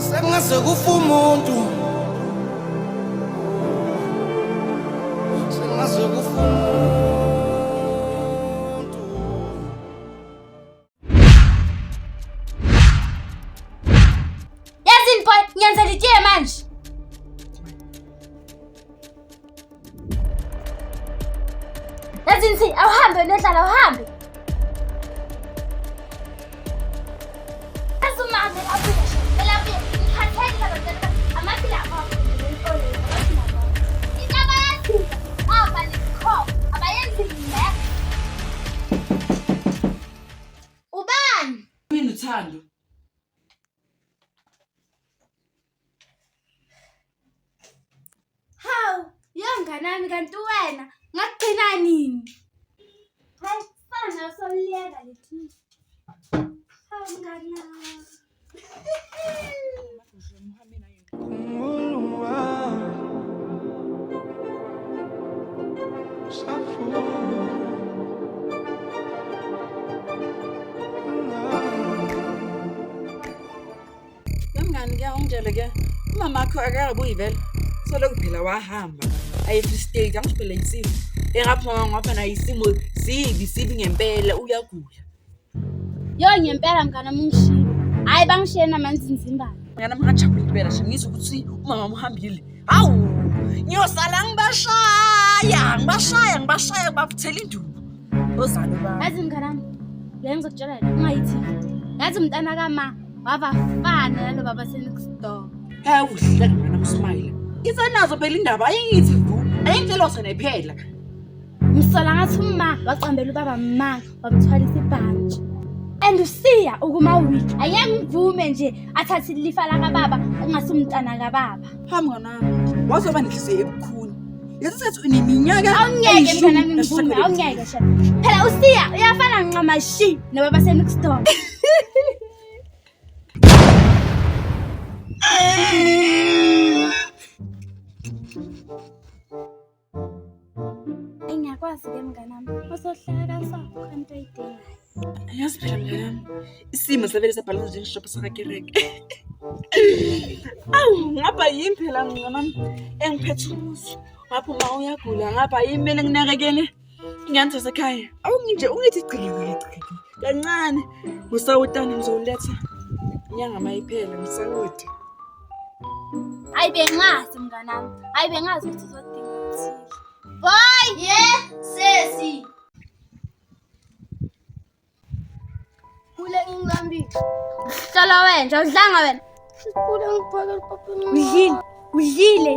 Sengaze kufa umuntu. Sengaze kufa umuntu. Yazini boy, ngiyenzela itiye manje. Yazini si, awuhambe nodlala awuhambe. Azumame abuya. Elabuya, ngikhathele labantwana. Amaphila akho. Intaba yathina. Aba likho. Abayenzile. Ubani? Mina uThando. Hawu, yonganami kanti wena ngagcina nini? Hayi, sana soliyeka lethi. Hawu ngana. Yamngani ke ungitshele ke umama wakho akabuyi vele. Soloku phela wahamba. Aye Free State angiphela isimo. Engaphuma ngapha na isimo sibi ngempela uyagula. Yo ngempela mngana mungishilo. Hayi bangishiye namanzi nzimbani. Ngana mangajabula impela nje ngizwe ukuthi umama uhambile. Hawu! Ngiyosala ngibashaya babuthela induku. Ozalo ba. Yazi mnganami, le ngizokutshela ungayithi. Yazi umntana kama wabafana nalo baba se-next door. Hawu uhleka ngana msmile. Isenazo phela indaba ayingithi vu. Ayingitshelo sona iphela. Ngisola ngathi uma wacambela ubaba mama wamthwalisa ibhantshi. And usiya ukuma week. Ayangivume nje athathe ilifa la kababa engasumntana kababa. Hayi mnganami, wazoba nenhliziyo ebukhuni. Yathi sethi uneminyaka Awungeke mnganami ngivume, awungeke shana. Phela usiya uyafana nqamashi nobaba se-next door. Ngiyakwazi ke mnganami. Usohleka kasakho kanti uyidingayo. Yazi phela mnganami, isimo savele sabhalwa njengeshopo sakakereke. Awu, ngapha yini phela mnganami engiphethe umuzi. Ngaphuma uyagula ngapha yini mina nginakekele ingane zasekhaya. Awunginje ungithi chiki. Kancane ngusawutani ngizowuletha inyanga mayiphela ngisawuthi. Hayi bengazi mnganami. Hayi bengazi ukuthi uzodinga ukuthini. Boy, yeah, sesi. Kule ngilambile. Hlala wena, udlanga wena. Kule ngiphaka papa. Udlile.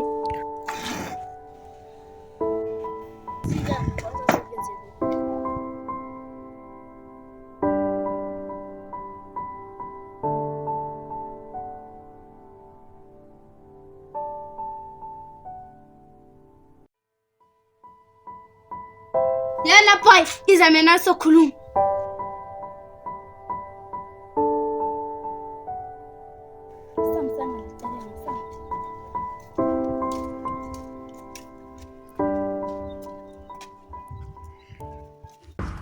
Yena boy, izamena sokhuluma.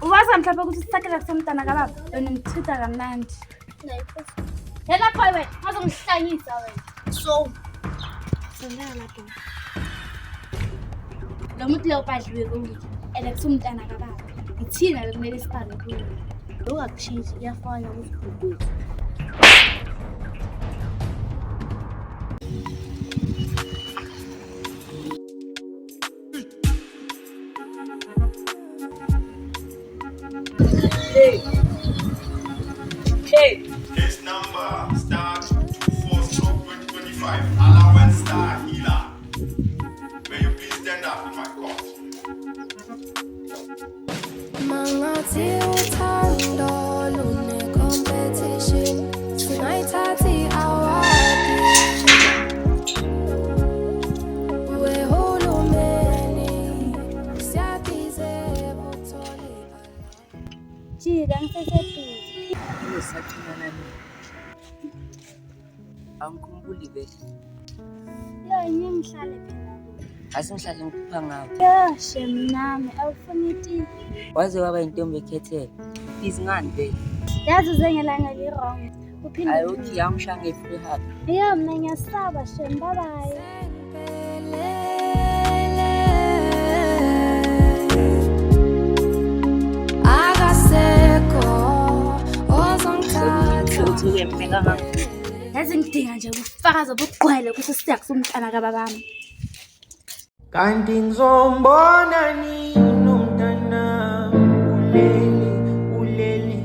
Uwazi mhlawumbe ukuthi sisakela kusomntana kababa, wena ngithitha kamnandi. Yena boy wena, ngizongihlanyisa wena. So. Sengala lapho. Lo muntu lo badliwe kuyo. Ene kusumntana kababa. Ngithina bekumele sibhale kuyo. Lo akuchange iyafana ukuthi Hey. This number start 24/2025. Allowance star healer. May you please stand up in my court. Mangathi uthando lune competition. Sinayithathi award. Wehulumeni siyadize uthole. jika ngiseseduze. Sathina nami. Angikhumbuli vele. Yo ngihlale phela. Asingihlale ngikupha ngawo. Yo shemnami awufuni iti. Waze waba intombi ekhetheke. Izingani vele. Yazi uzengelanga li wrong. Uphinde. Hayi uthi yangisha nge-free hug. Yo, mina ngiyasaba shem. Bye bye. Akasekho ozongithatha Uthuke mina kangaka. Yazi ngidinga nje ubufakazi obugcwele ukuthi siya kusumntana kababami. Kanti ngizombona nini nomntana ulele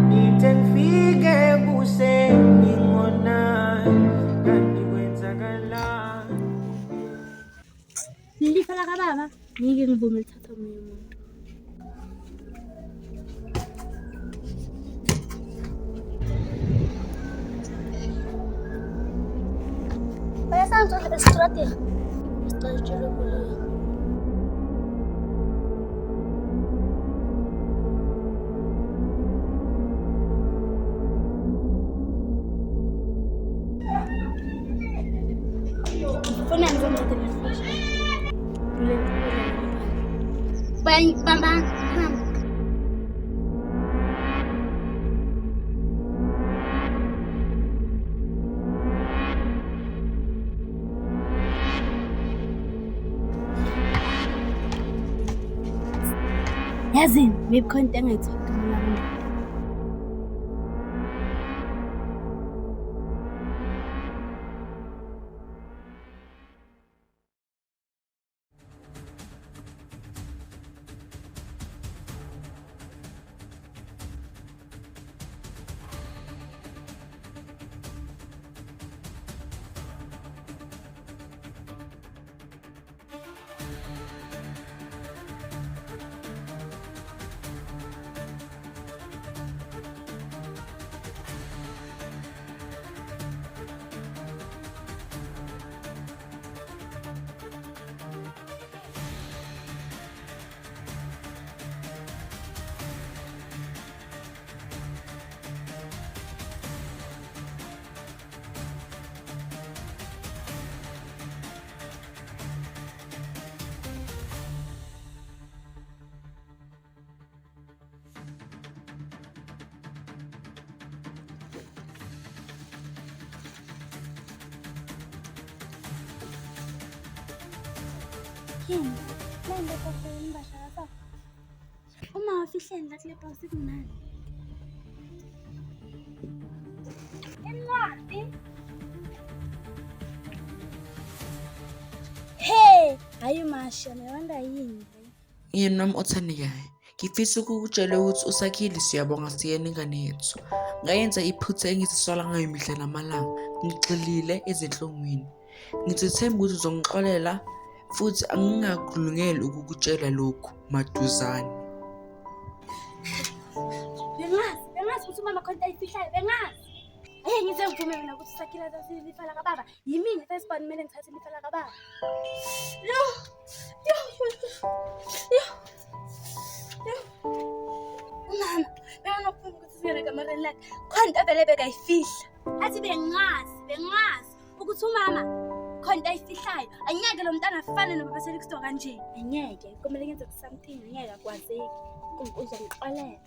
ngithe ngifike kuseni ngona kanti kwenzakalani. Lifa la kababa ngike ngivume lithatha omunye umuntu. Bayasanzwe estrategi. Sicela ukuleyo. Funa ngizomthatha nefresh. Bamba. Yazini, maybe khona into engayithola mina mina. Yini? Lento kofeni bashaka sa. Uma wafihleni la kule bhasi kunani? Incwadi. Hey, hayi masha, nawanda yini? Yena nami othandekayo, ngifisa ukukutshela ukuthi usakhile siyabonga siyena ingane yethu. Ngayenza iphutha engizisola ngayo imihla namalanga. Ngixilile ezinhlungwini. Ngithemba ukuthi uzongixolela futhi angingakulungeli ukukutshela lokhu maduzane. Bengazi ukuthi umama khona ayifihlayo, bengazi. Ngize ngivume mina ukuthi usakhile lifa la kababa. Yimini firstborn kumele ngithathe lifa la kababa. Yo. Mama, bengafuna ukuthi siyele kamareni lakhe. Khona into vele bekayifihla. Athi bengazi ukuthi umama khona ayifihlayo. Anyeke lo mntana afane nobaba selikusto kanje. Anyeke, kumele ngenze something, anyeke akwazeki. Kunkuluzo ngixolela.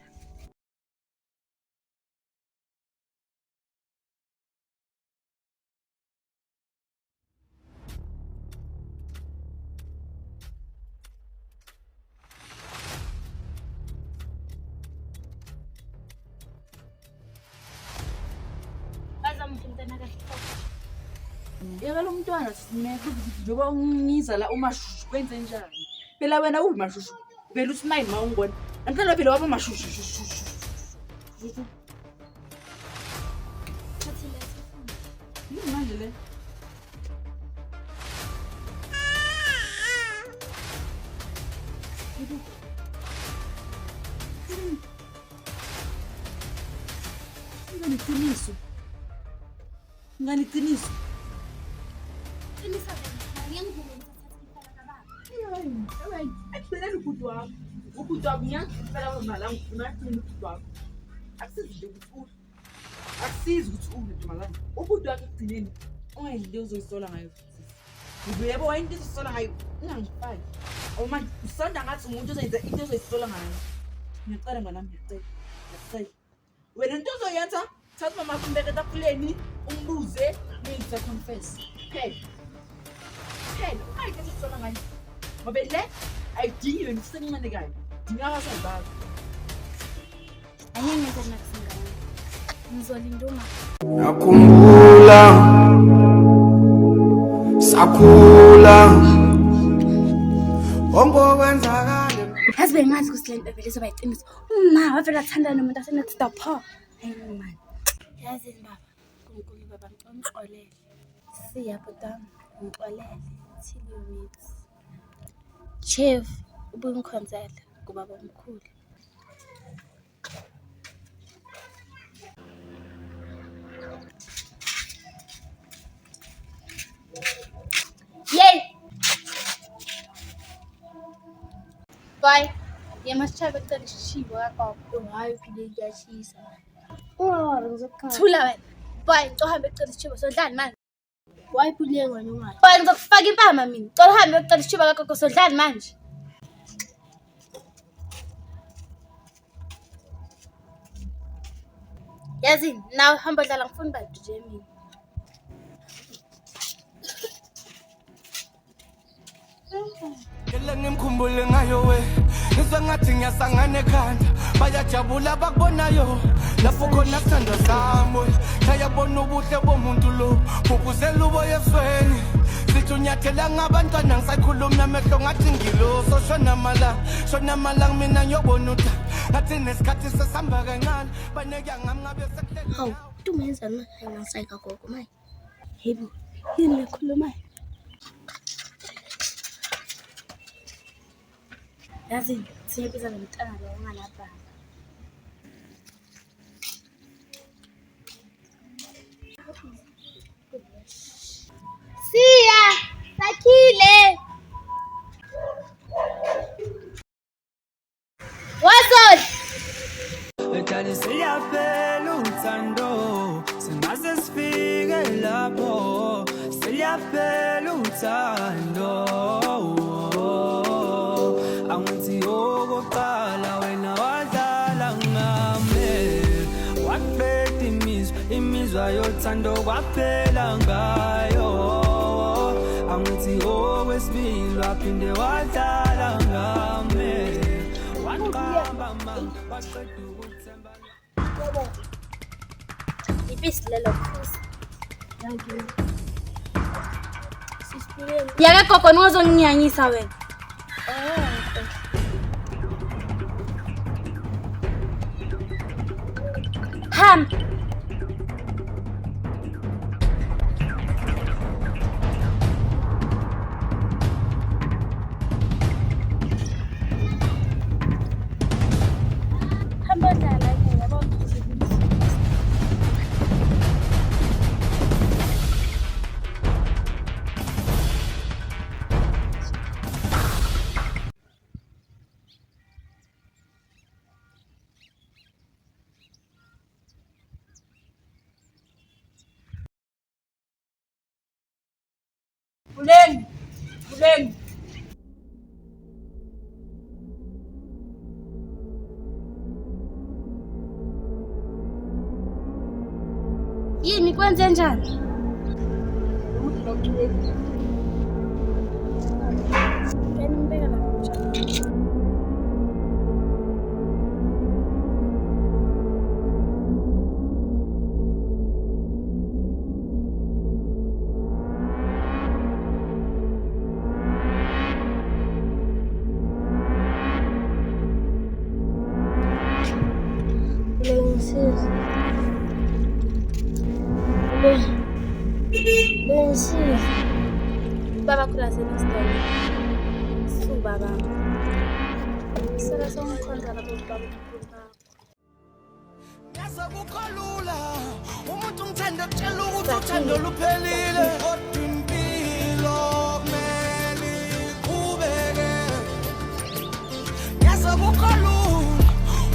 Yeka lo mntwana simekho njengoba ungizala umashushu kwenze njani? Phela wena umashushu. Vele usimine mawungona. Angiqala phela waba mashushu. Yini manje le? Nganiqiniso. Qinisa wena, ngiyangivume ngithathe lifa la kababa. Akuphelele ubhuti wakho. Ubhuti wakho ngiyakuphela kwemali ngifuna uthini ubhuti wakho. Akusizi ukuthi akusizi ukuthi ubhuti malanga. Ubhuti wakho ekugcineni ungayinto ozoyisola ngayo. Ngiyebo wayinto ozoyisola ngayo ungangifaki. Awumanje usonda ngathi umuntu ozoyenza into ozoyisola ngayo. Ngiyacela ngwanami ngiyacela. Wena into ozoyenza thatha mama kumbeka etafuleni umbuze ngize confess. Phela ayikho sona ngani. Ngoba le ayidingi wena usencane kabi. Dinga abazali bakho. Angeke ngenze nakusingane. Ngizolinda uma. Nakhumbula sakhula ongokwenzakala Yazi bengazi ukuthi lento vele izoba iqiniso. Uma wavela athanda nomuntu asenathi stop pho. Hayi man. Yazi baba, uNkulunkulu baba ngixolele. Siya butama ngixolele. Till you meet. Chief, ubungikhonzela kubaba omkhulu. Yay! Bye. Yemashaba kutashiwa kwakho hayi phile iyashisa. Ngizokhala. Thula wena. Bye, uhambe ucela ishiba sodlani manje. Wayiphule wena ungathi. Bye, ngizokufaka impama mina. Cela uhambe ucela ishiba kakho sodlani manje. Yazi, nawe hamba dlala ngifuna bantu nje mina. Ngele ngimkhumbule ngayo we ngizwe ngathi ngiyasangana ekhanda bayajabula bakubonayo lapho khona sithando sami sayabona ubuhle bomuntu lo bubuzela uboya esweni sithi unyathela ngabantwana ngisayikhuluma amehlo ngathi ngiloso shona malanga mina ngiyobona uthi ngathi nesikhathi sesihamba kancane baneka ngami ngabe sekuhleli Hawu, ntumenza na ngisayika gogo maye. Yebo, yini lekhulumayo? Yazi, siyabiza nomntana lo ongalapha. Siya, sakhile. Wasol. Ejali siyaphela uthando singaze sifike lapho siyaphela uthando angithi okoqala wena wadlala ngami waqeda imizwa yothando kwaphela ngayo angithi okwesibili waphinde wadlala ngami waqamba mama waqeda ukuthemba Ibisi lelo khosi. Yaka gogo ngizonginyanyisa wena. Ham. Buleng. Yini kwenze njani? Baba kulaseni stone. Su baba. Sala songikhonza lapho baba. Nasakukholula umuntu ngithanda kutshela ukuthi uthando luphelile kodwa impilo kumele iqhubeke. Nasakukholula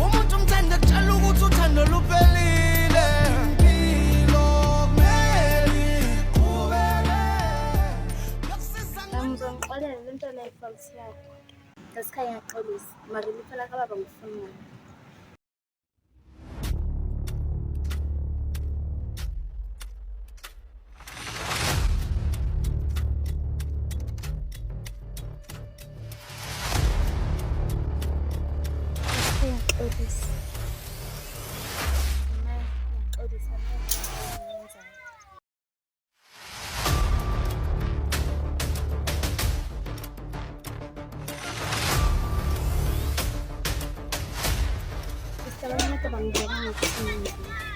umuntu ngithanda kutshela ukuthi uthando luphelile impilo kumele iqhubeke. Ngizongixolela lento la ifalse yakho. Ngasikhaya ngaxolisa, mara liphela kababa ngifuna. Ngiyaxolisa. Ma, ngiyaxolisa ngenxa engiyenzayo. Ngicabanga ukuthi bangibona ngathi ngiyenzile.